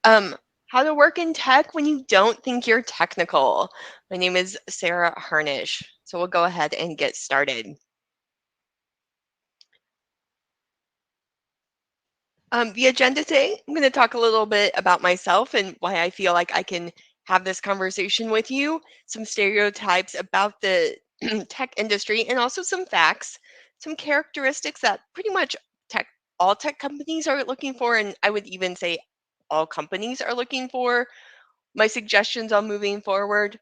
Um, how to work in tech when you don't think you're technical. My name is Sarah Harnish. So we'll go ahead and get started. The agenda today, I'm going to talk a little bit about myself and why I feel like I can have this conversation with you, some stereotypes about the tech industry, and also some facts, some characteristics that pretty much tech all tech companies are looking for, and I would even say all companies are looking for, my suggestions on moving forward,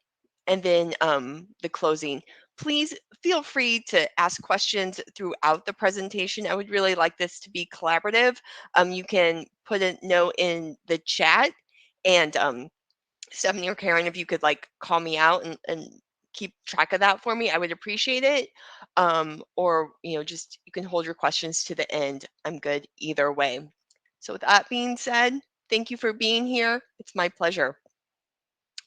and then the closing. Please feel free to ask questions throughout the presentation. I would really like this to be collaborative. You can put a note in the chat, and Stephanie or Karen, if you could like call me out and keep track of that for me, I would appreciate it. Or just you can hold your questions to the end. I'm good either way. So with that being said, thank you for being here. It's my pleasure.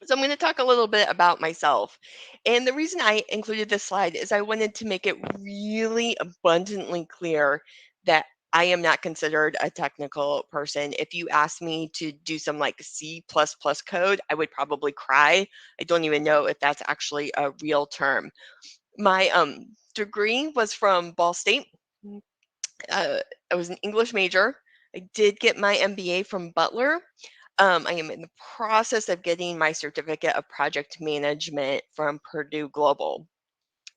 So I'm going to talk a little bit about myself. And the reason I included this slide is I wanted to make it really abundantly clear that I am not considered a technical person. If you asked me to do some like C++ code, I would probably cry. I don't even know if that's actually a real term. My degree was from Ball State. Uh, I was an English major. I did get my MBA from Butler. I am in the process of getting my certificate of project management from Purdue Global.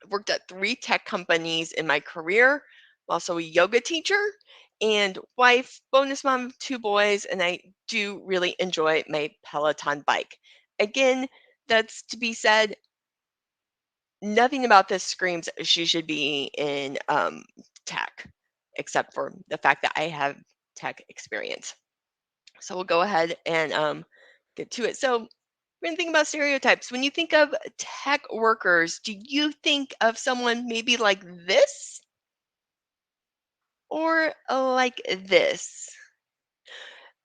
I've worked at 3 tech companies in my career. I'm also a yoga teacher and wife, bonus mom of 2 boys, and I do really enjoy my Peloton bike. Again, that's to be said, nothing about this screams she should be in tech, except for the fact that I have tech experience. So we'll go ahead and get to it. So we're going to think about stereotypes. When you think of tech workers, do you think of someone maybe like this or like this?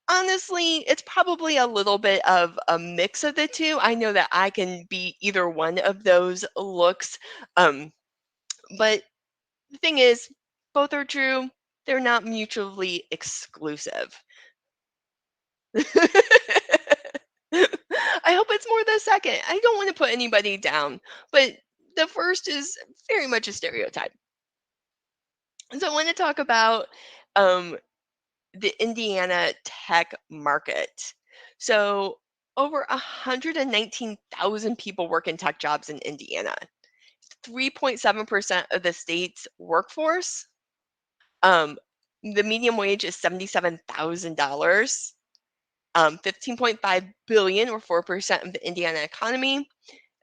Honestly, it's probably a little bit of a mix of the two. I know that I can be either one of those looks. Um, but the thing is, both are true. They're not mutually exclusive. I hope it's more the second. I don't want to put anybody down, but the first is very much a stereotype. So I want to talk about um, the Indiana tech market. So over 119,000 people work in tech jobs in Indiana. 3.7% of the state's workforce. Um, the median wage is $77,000. 15.5 billion or 4% of the Indiana economy,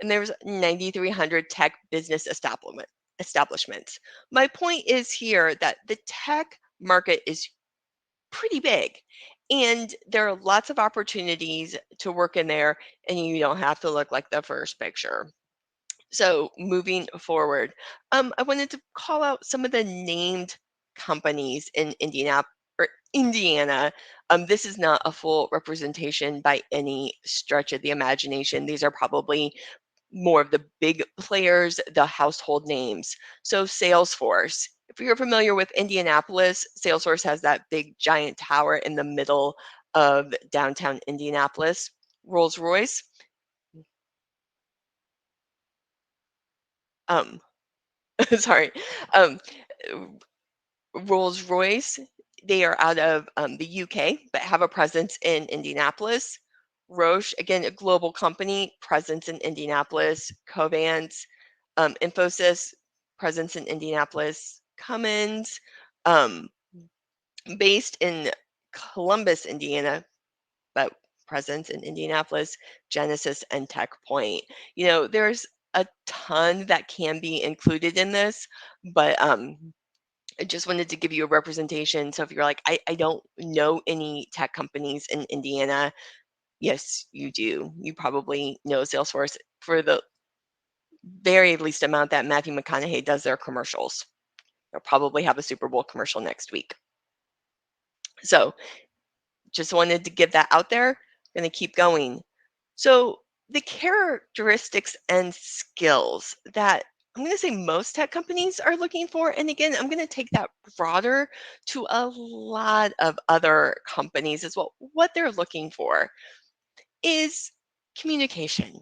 and there's 9,300 tech business establishments. My point is here that the tech market is pretty big, and there are lots of opportunities to work in there, and you don't have to look like the first picture. So moving forward, I wanted to call out some of the named companies in Indiana. This is not a full representation by any stretch of the imagination. These are probably more of the big players, the household names. So Salesforce. If you're familiar with Indianapolis, Salesforce has that big giant tower in the middle of downtown Indianapolis. Rolls-Royce. Um, sorry. Um, Rolls-Royce, they are out of the UK, but have a presence in Indianapolis. Roche, again, a global company, presence in Indianapolis. Covance, Infosys, presence in Indianapolis. Cummins, um, based in Columbus, Indiana, but presence in Indianapolis. Genesis and TechPoint. There's a ton that can be included in this, but I just wanted to give you a representation. So if you're like, I don't know any tech companies in Indiana, yes, you do. You probably know Salesforce for the very least amount that Matthew McConaughey does their commercials. They'll probably have a Super Bowl commercial next week. So just wanted to give that out there. Going to keep going. So the characteristics and skills that I'm going to say most tech companies are looking for, and again, I'm going to take that broader to a lot of other companies as well. What they're looking for is communication.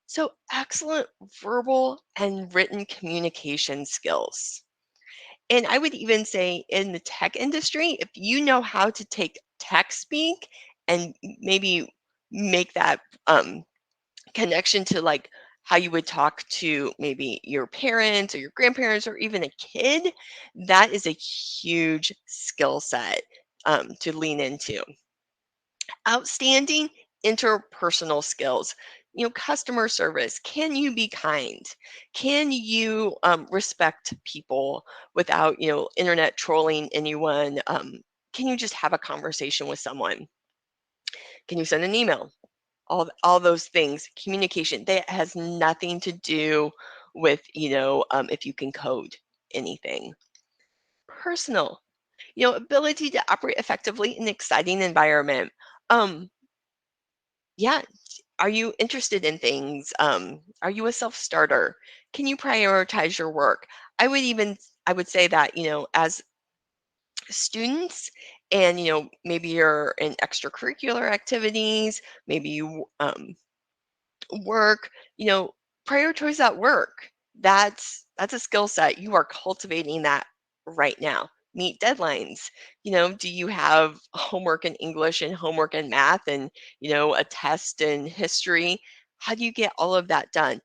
So, excellent verbal and written communication skills. And I would even say in the tech industry, if you know how to take tech speak and maybe make that connection to like how you would talk to maybe your parents or your grandparents or even a kid, that is a huge skill set to lean into. Outstanding interpersonal skills. Customer service. Can you be kind? Can you respect people without, internet trolling anyone? Can you just have a conversation with someone? Can you send an email? All those things. Communication. That has nothing to do with, if you can code anything. Personal. Ability to operate effectively in an exciting environment. Um, yeah, are you interested in things? Are you a self-starter? Can you prioritize your work? I would say that, as students and, maybe you're in extracurricular activities, maybe you work, prioritize that work. That's a skill set. You are cultivating that right now. Meet deadlines. Do you have homework in English and homework in math and, a test in history? How do you get all of that done?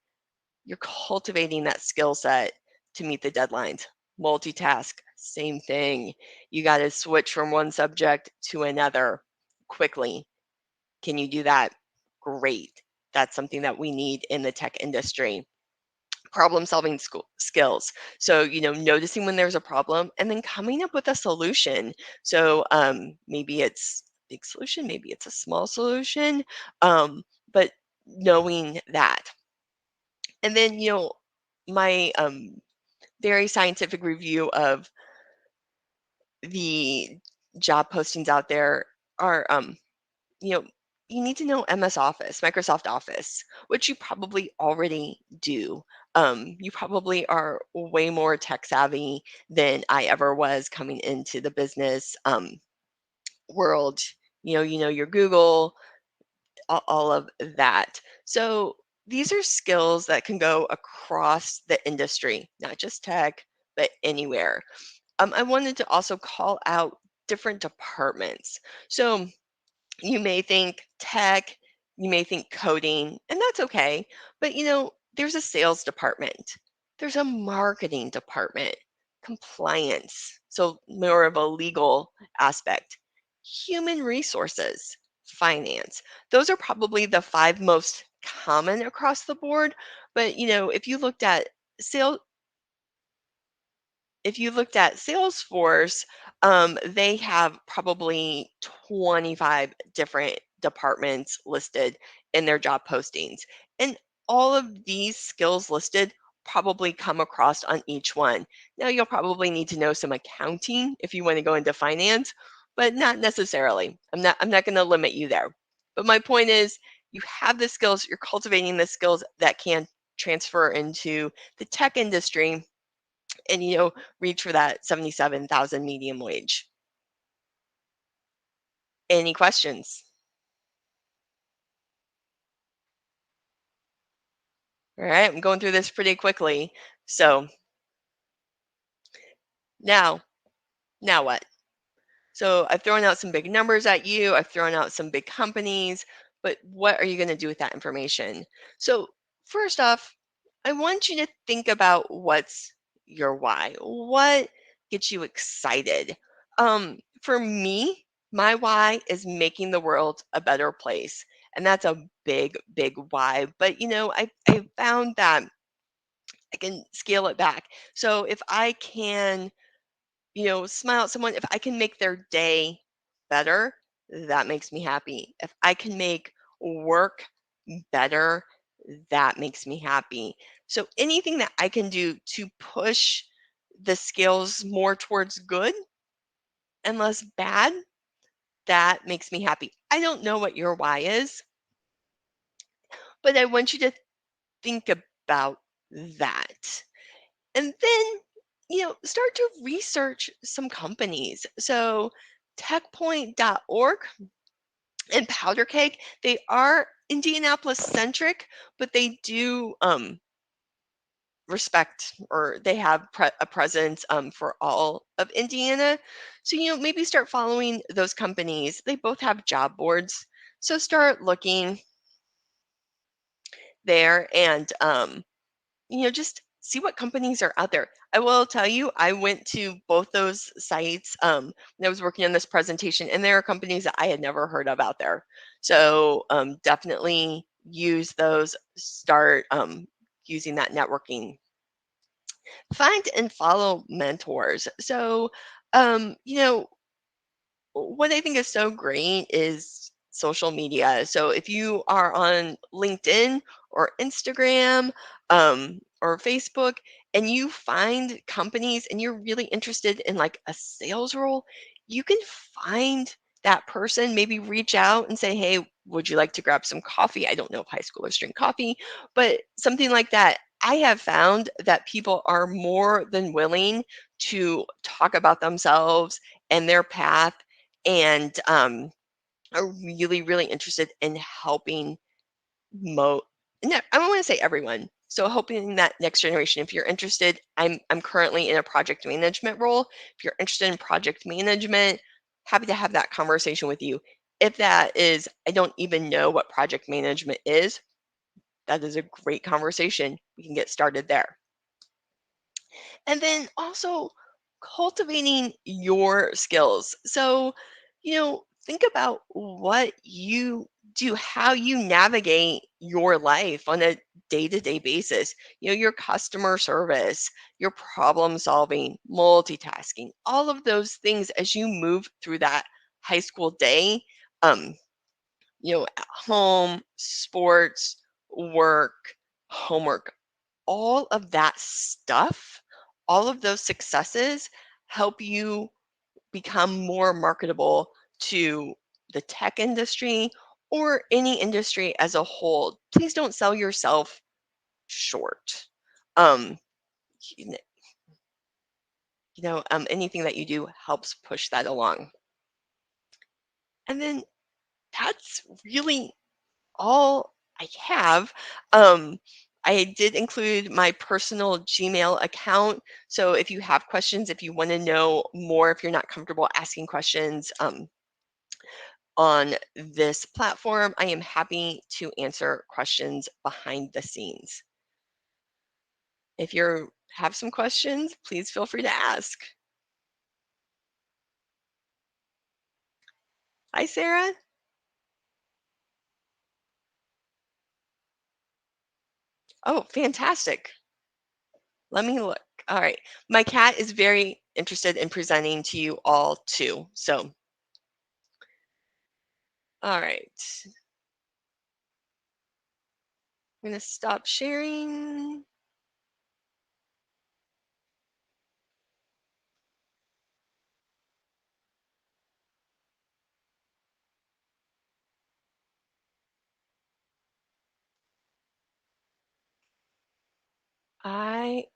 You're cultivating that skill set to meet the deadlines. Multitask, same thing. You got to switch from one subject to another quickly. Can you do that? Great. That's something that we need in the tech industry. Problem solving skills. So, noticing when there's a problem and then coming up with a solution. So, maybe it's a big solution, maybe it's a small solution, but knowing that. And then, my very scientific review of the job postings out there are you know, you need to know MS Office, Microsoft Office, which you probably already do. You probably are way more tech savvy than I ever was coming into the business world. Your Google, all of that. So these are skills that can go across the industry, not just tech, but anywhere. I wanted to also call out different departments. So you may think tech, you may think coding, and that's okay. But there's a sales department, there's a marketing department, compliance, so more of a legal aspect, human resources, finance. Those are probably the five most common across the board. But if you looked at sales, if you looked at Salesforce, they have probably 25 different departments listed in their job postings. And all of these skills listed probably come across on each one. Now, you'll probably need to know some accounting if you want to go into finance, but not necessarily. I'm not going to limit you there. But my point is, you have the skills, you're cultivating the skills that can transfer into the tech industry and reach for that 77,000 medium wage. Any questions? All right, I'm going through this pretty quickly. So now, now what? So I've thrown out some big numbers at you. I've thrown out some big companies, but what are you going to do with that information? So first off, I want you to think about what's your why. What gets you excited? For me, my why is making the world a better place. And that's a big, big why. But I found that I can scale it back. So if I can smile at someone, if I can make their day better, that makes me happy. If I can make work better, that makes me happy. So anything that I can do to push the scales more towards good and less bad, that makes me happy. I don't know what your why is, but I want you to think about that. And then, start to research some companies. So techpoint.org and Powder Keg, they are Indianapolis centric, but they do respect, or they have a presence for all of Indiana. So, maybe start following those companies. They both have job boards. So start looking there and, just see what companies are out there. I will tell you, I went to both those sites when I was working on this presentation, and there are companies that I had never heard of out there. So definitely use those, start using that networking. Find and follow mentors. So, what I think is so great is social media. So if you are on LinkedIn or Instagram or Facebook, and you find companies and you're really interested in like a sales role, you can find that person, maybe reach out and say, hey, would you like to grab some coffee? I don't know if high schoolers drink coffee, but something like that. I have found that people are more than willing to talk about themselves and their path, and are really, really interested in helping mo I don't want to say everyone. So helping that next generation. If you're interested, I'm currently in a project management role. If you're interested in project management, happy to have that conversation with you. If that is, I don't even know what project management is, that is a great conversation. We can get started there. And then also cultivating your skills. So, think about what you do, how you navigate your life on a day-to-day basis. Your customer service, your problem solving, multitasking, all of those things as you move through that high school day. Um, at home, sports, work, homework, all of that stuff, all of those successes help you become more marketable to the tech industry or any industry as a whole. Please don't sell yourself short. Um, you anything that you do helps push that along. And then that's really all I have. I did include my personal Gmail account. So if you have questions, if you want to know more, if you're not comfortable asking questions on this platform, I am happy to answer questions behind the scenes. If you have some questions, please feel free to ask. Hi, Sarah. Oh, fantastic. Let me look. All right. My cat is very interested in presenting to you all too. So, all right. I'm going to stop sharing.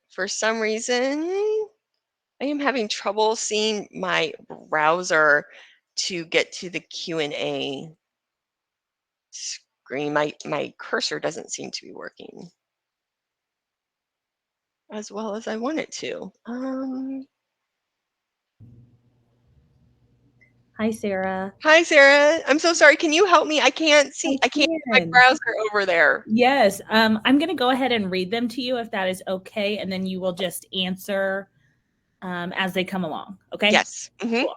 For some reason, I am having trouble seeing my browser to get to the Q&A screen. My cursor doesn't seem to be working as well as I want it to. Hi, Sarah. Hi, Sarah. I'm so sorry. Can you help me? I can't see. I I can't see my can. browser over there. Yes, I'm going to go ahead and read them to you if that is okay, and then you will just answer as they come along. Okay? Yes. Cool.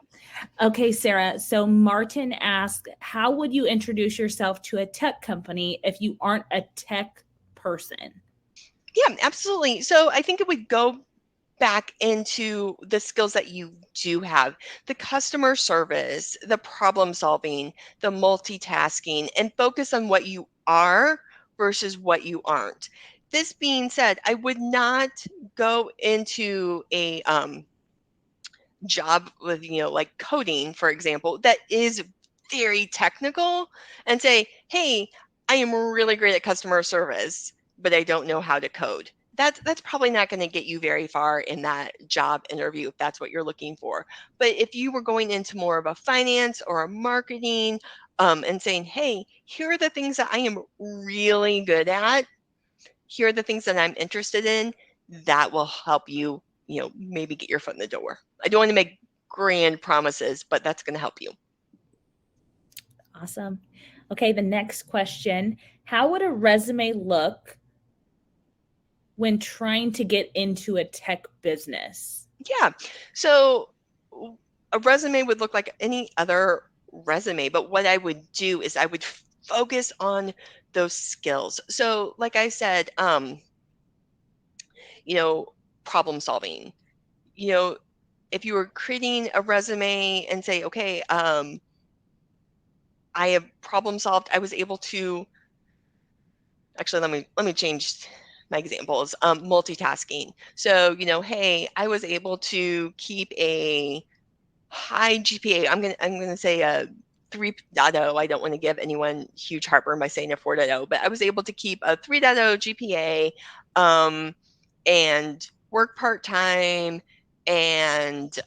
Okay, Sarah. So Martin asked, how would you introduce yourself to a tech company if you aren't a tech person? Yeah, absolutely. So I think it would go back into the skills that you do have, the customer service, the problem solving, the multitasking, and focus on what you are versus what you aren't. This being said, I would not go into a job with, like coding, for example, that is very technical and say, hey, I am really great at customer service, but I don't know how to code. that's probably not going to get you very far in that job interview if that's what you're looking for. But if you were going into more of a finance or a marketing, and saying, hey, here are the things that I am really good at, here are the things that I'm interested in, that will help you, maybe get your foot in the door. I don't want to make grand promises, but that's going to help you. Awesome. Okay, the next question. How would a resume look when trying to get into a tech business? Yeah. So a resume would look like any other resume, but what I would do is I would focus on those skills. So like I said, problem solving. If you were creating a resume and say, okay, I have problem solved, I was able to actually let me change my examples. Multitasking. So, hey, I was able to keep a high GPA. I'm gonna say a 3.0. I don't want to give anyone huge heartburn by saying a 4.0, but I was able to keep a 3.0 GPA, and work part-time, and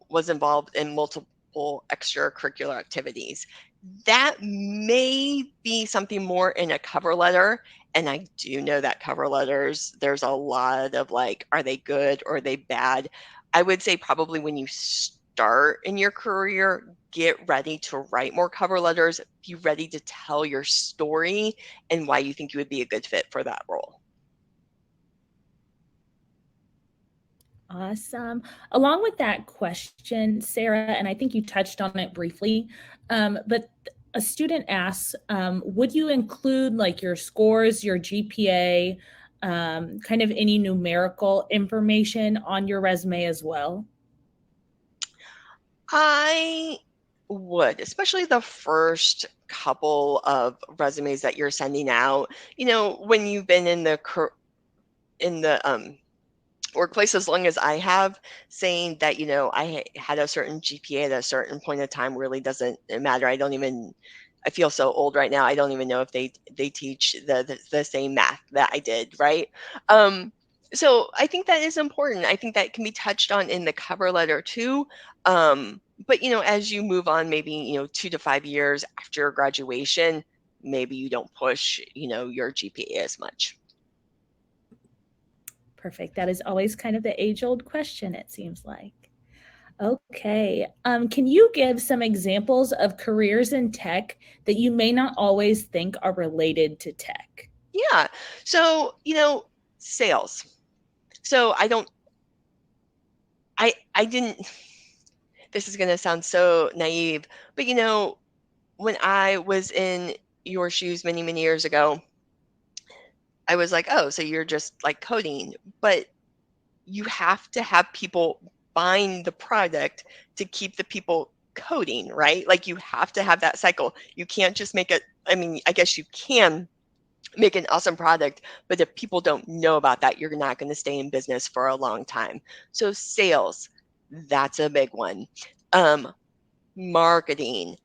was involved in multiple extracurricular activities. That may be something more in a cover letter. And I do know that cover letters, there's a lot of like, are they good or are they bad? I would say probably when you start in your career, get ready to write more cover letters, be ready to tell your story and why you think you would be a good fit for that role. Awesome. Along with that question, Sarah, and I think you touched on it briefly, but a student asks, would you include like your scores, your GPA, kind of any numerical information on your resume as well? I would, especially the first couple of resumes that you're sending out. When you've been in the workplace as long as I have, saying that I had a certain GPA at a certain point of time really doesn't matter. I feel so old right now. I don't even know if they teach the same math that I did, right? So I think that is important. I think that can be touched on in the cover letter too. But as you move on, maybe 2 to 5 years after graduation, maybe you don't push your GPA as much. Perfect. That is always kind of the age-old question, it seems like. Okay. Can you give some examples of careers in tech that you may not always think are related to tech? Yeah. So, sales. So I didn't, this is going to sound so naive, but when I was in your shoes many, many years ago, I was like, oh, so you're just like coding, but you have to have people buying the product to keep the people coding, right? Like you have to have that cycle. You can't just make it. I mean, I guess you can make an awesome product, but if people don't know about that, you're not going to stay in business for a long time. So sales, that's a big one. Marketing,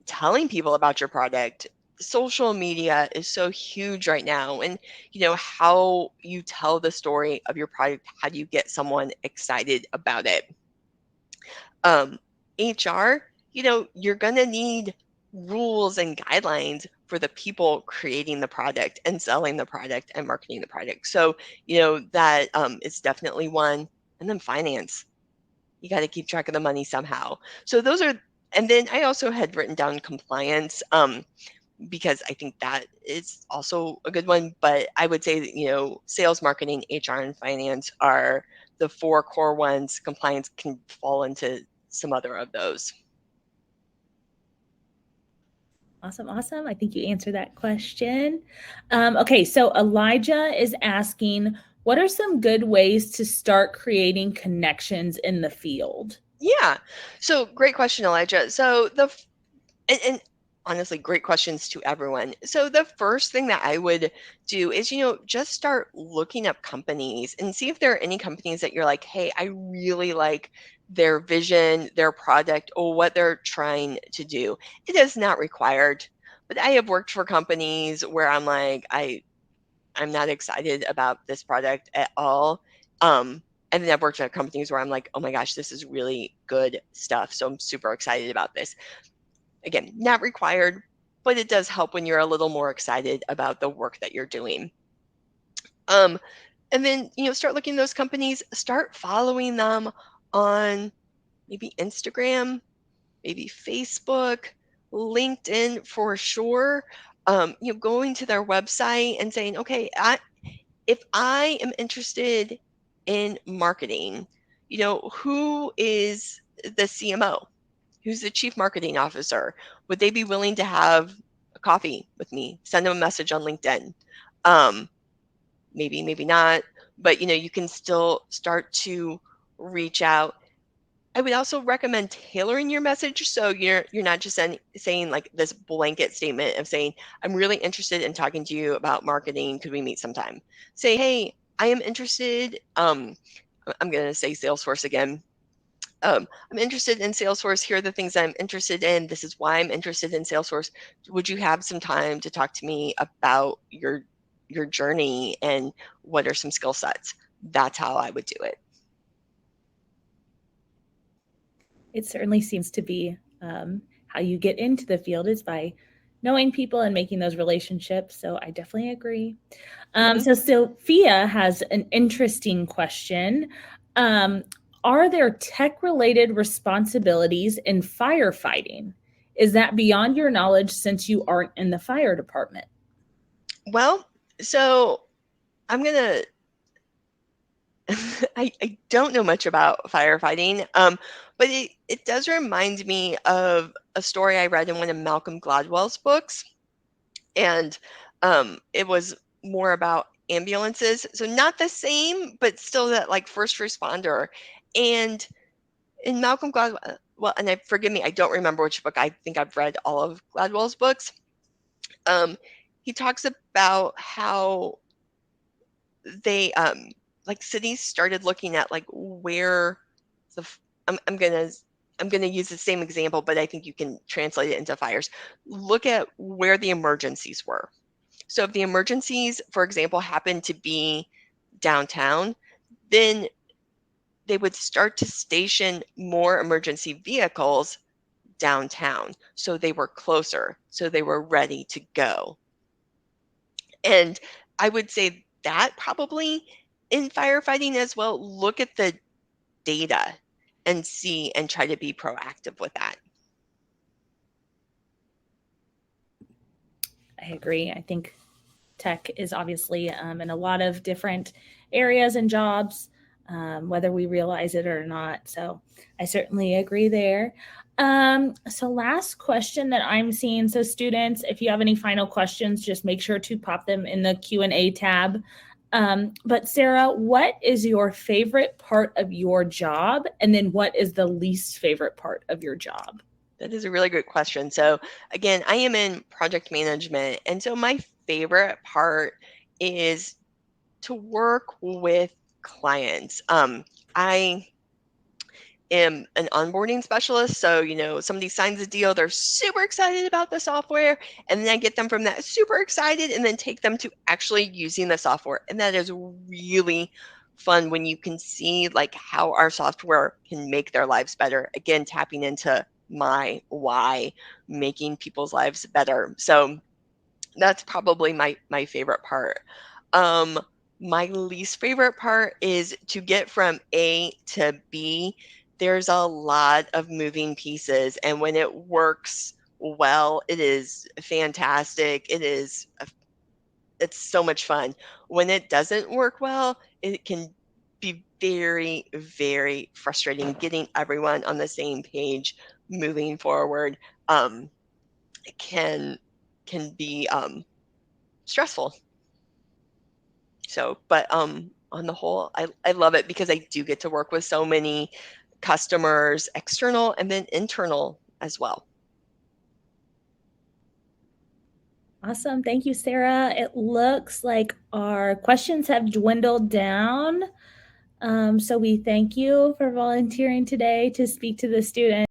telling people about your product. Social media is so huge right now, and how you tell the story of your product, how do you get someone excited about it? HR, you're going to need rules and guidelines for the people creating the product and selling the product and marketing the product. So, that is definitely one. And then finance, you got to keep track of the money somehow. So those are, and then I also had written down compliance, because I think that is also a good one. But I would say that, sales, marketing, HR, and finance are the four core ones. Compliance can fall into some other of those. Awesome, awesome. I think you answered that question. Okay, so Elijah is asking, what are some good ways to start creating connections in the field? Yeah. So great question, Elijah. So and honestly, great questions to everyone. So the first thing that I would do is, just start looking up companies and see if there are any companies that you're like, hey, I really like their vision, their product, or what they're trying to do. It is not required, but I have worked for companies where I'm like, I'm not excited about this product at all. And then I've worked at companies where I'm like, oh my gosh, this is really good stuff. So I'm super excited about this. Again, not required, but it does help when you're a little more excited about the work that you're doing. And then, start looking at those companies, start following them on maybe Instagram, maybe Facebook, LinkedIn for sure. Going to their website and saying, okay, if I am interested in marketing, who is the CMO? Who's the chief marketing officer? Would they be willing to have a coffee with me? Send them a message on LinkedIn. Maybe not, but you can still start to reach out. I would also recommend tailoring your message so you're not just saying like this blanket statement of saying, I'm really interested in talking to you about marketing. Could we meet sometime? Say, hey, I am interested. I'm going to say Salesforce again. I'm interested in Salesforce. Here are the things I'm interested in. This is why I'm interested in Salesforce. Would you have some time to talk to me about your journey and what are some skill sets? That's how I would do it. It certainly seems to be how you get into the field is by knowing people and making those relationships. So I definitely agree. So Sophia has an interesting question. Are there tech-related responsibilities in firefighting? Is that beyond your knowledge since you aren't in the fire department? Well, so I'm going to I don't know much about firefighting, but it does remind me of a story I read in one of Malcolm Gladwell's books. And it was more about ambulances. So not the same, but still that like first responder. And in Malcolm Gladwell, well, and forgive me, I don't remember which book. I think I've read all of Gladwell's books. He talks about how they like cities started looking at like where I'm gonna use the same example, but I think you can translate it into fires. Look at where the emergencies were. So if the emergencies, for example, happen to be downtown, then they would start to station more emergency vehicles downtown. So they were closer, so they were ready to go. And I would say that probably in firefighting as well, look at the data and see and try to be proactive with that. I agree. I think tech is obviously in a lot of different areas and jobs, whether we realize it or not. So I certainly agree there. So last question that I'm seeing. So students, if you have any final questions, just make sure to pop them in the Q&A tab. But Sarah, what is your favorite part of your job? And then what is the least favorite part of your job? That is a really good question. So again, I am in project management. And so my favorite part is to work with clients. I am an onboarding specialist. So, somebody signs a deal, they're super excited about the software, and then I get them from that super excited and then take them to actually using the software. And that is really fun when you can see like how our software can make their lives better. Again, tapping into my why, making people's lives better. So that's probably my favorite part. My least favorite part is to get from A to B. There's a lot of moving pieces, and when it works well, it is fantastic. It's so much fun. When it doesn't work well, it can be very, very frustrating getting everyone on the same page moving forward. It can be stressful. So, but on the whole, I love it because I do get to work with so many customers, external and then internal as well. Awesome. Thank you, Sarah. It looks like our questions have dwindled down. So we thank you for volunteering today to speak to the students.